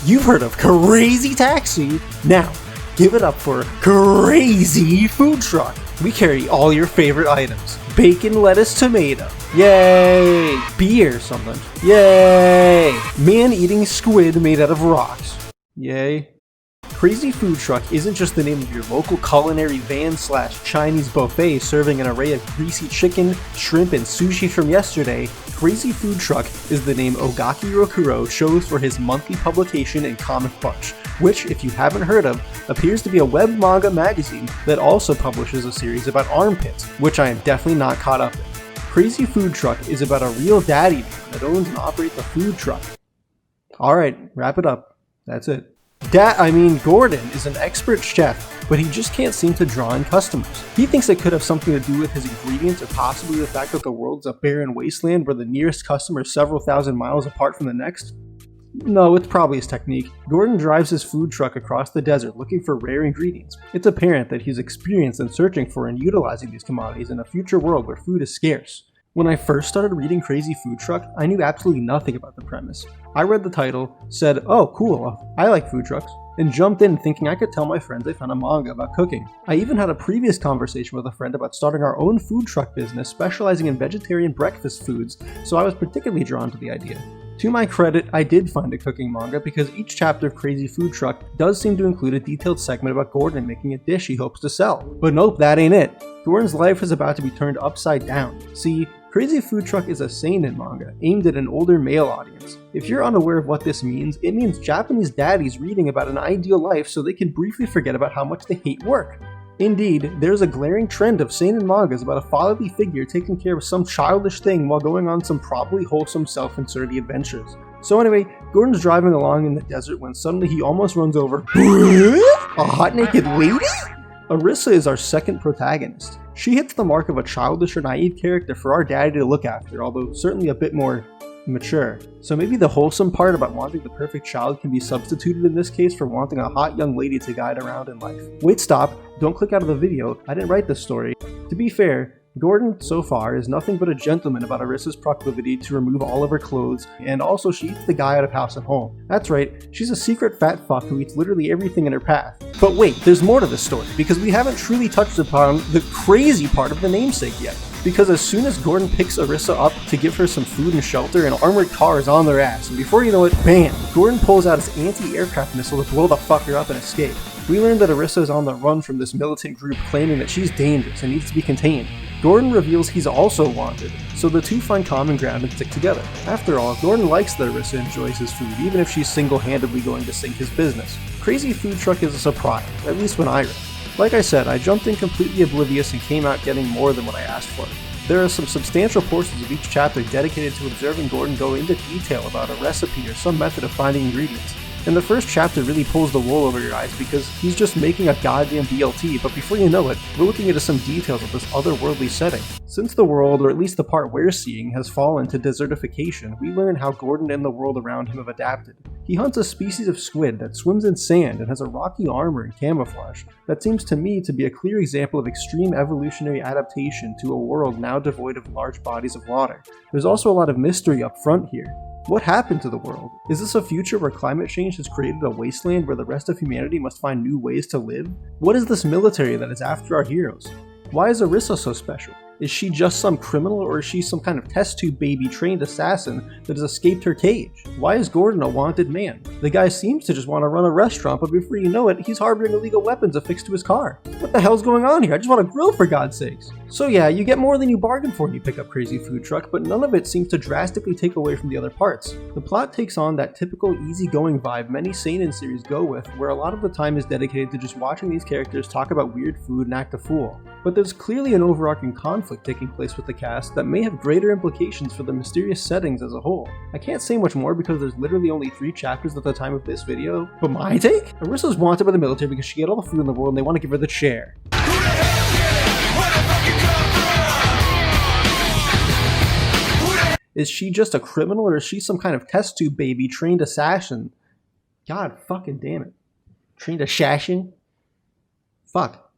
You've heard of Crazy Taxi. Now, give it up for Crazy Food Truck. We carry all your favorite items. Bacon, lettuce, tomato. Yay! Beer something. Yay! Man-eating squid made out of rocks. Yay. Crazy Food Truck isn't just the name of your local culinary van/Chinese buffet serving an array of greasy chicken, shrimp, and sushi from yesterday. Crazy Food Truck is the name Ogaki Rokurou chose for his monthly publication and comic bunch, which, if you haven't heard of, appears to be a web manga magazine that also publishes a series about armpits, which I am definitely not caught up in. Crazy Food Truck is about a real daddy man that owns and operates a food truck. Alright, wrap it up. That's it. Gordon is an expert chef, but he just can't seem to draw in customers. He thinks it could have something to do with his ingredients or possibly the fact that the world's a barren wasteland where the nearest customer is several thousand miles apart from the next. No, it's probably his technique. Gordon drives his food truck across the desert looking for rare ingredients. It's apparent that he's experienced in searching for and utilizing these commodities in a future world where food is scarce. When I first started reading Crazy Food Truck, I knew absolutely nothing about the premise. I read the title, said, "Oh cool, I like food trucks," and jumped in thinking I could tell my friends I found a manga about cooking. I even had a previous conversation with a friend about starting our own food truck business specializing in vegetarian breakfast foods, so I was particularly drawn to the idea. To my credit, I did find a cooking manga because each chapter of Crazy Food Truck does seem to include a detailed segment about Gordon making a dish he hopes to sell. But nope, that ain't it. Gordon's life is about to be turned upside down. See, Crazy Food Truck is a seinen manga aimed at an older male audience. If you're unaware of what this means, it means Japanese daddies reading about an ideal life so they can briefly forget about how much they hate work. Indeed, there's a glaring trend of seinen mangas about a fatherly figure taking care of some childish thing while going on some probably wholesome self-inserty adventures. So anyway, Gordon's driving along in the desert when suddenly he almost runs over a hot naked lady? Arisa is our second protagonist. She hits the mark of a childish or naive character for our daddy to look after, although certainly a bit more mature. So maybe the wholesome part about wanting the perfect child can be substituted in this case for wanting a hot young lady to guide around in life. Wait, stop, don't click out of the video, I didn't write this story. To be fair, Gordon, so far, is nothing but a gentleman about Arisa's proclivity to remove all of her clothes, and also she eats the guy out of house and home. That's right, she's a secret fat fuck who eats literally everything in her path. But wait, there's more to this story, because we haven't truly touched upon the crazy part of the namesake yet. Because as soon as Gordon picks Arisa up to give her some food and shelter, an armored car is on their ass, and before you know it, bam! Gordon pulls out his anti-aircraft missile to blow the fucker up and escape. We learn that Arisa is on the run from this militant group claiming that she's dangerous and needs to be contained. Gordon reveals he's also wanted, so the two find common ground and stick together. After all, Gordon likes that Arisa enjoys his food, even if she's single-handedly going to sink his business. Crazy Food Truck is a surprise, at least when I read. Like I said, I jumped in completely oblivious and came out getting more than what I asked for. There are some substantial portions of each chapter dedicated to observing Gordon go into detail about a recipe or some method of finding ingredients. And the first chapter really pulls the wool over your eyes because he's just making a goddamn BLT, but before you know it, we're looking into some details of this otherworldly setting. Since the world, or at least the part we're seeing, has fallen to desertification, we learn how Gordon and the world around him have adapted. He hunts a species of squid that swims in sand and has a rocky armor and camouflage. That seems to me to be a clear example of extreme evolutionary adaptation to a world now devoid of large bodies of water. There's also a lot of mystery up front here. What happened to the world? Is this a future where climate change has created a wasteland where the rest of humanity must find new ways to live? What is this military that is after our heroes? Why is Arisa so special? Is she just some criminal, or is she some kind of test tube baby trained assassin that has escaped her cage? Why is Gordon a wanted man? The guy seems to just want to run a restaurant, but before you know it, he's harboring illegal weapons affixed to his car. What the hell's going on here? I just want to grill, for God's sakes. So yeah, you get more than you bargained for when you pick up Crazy Food Truck, but none of it seems to drastically take away from the other parts. The plot takes on that typical easygoing vibe many seinen series go with, where a lot of the time is dedicated to just watching these characters talk about weird food and act a fool. But there's clearly an overarching conflict taking place with the cast that may have greater implications for the mysterious settings as a whole. I can't say much more because there's literally only 3 chapters at the time of this video, but my take? Arisa's wanted by the military because she ate all the food in the world and they want to give her the chair. Is she just a criminal, or is she some kind of test tube baby trained assassin? God fucking damn it. Trained assassin? Fuck.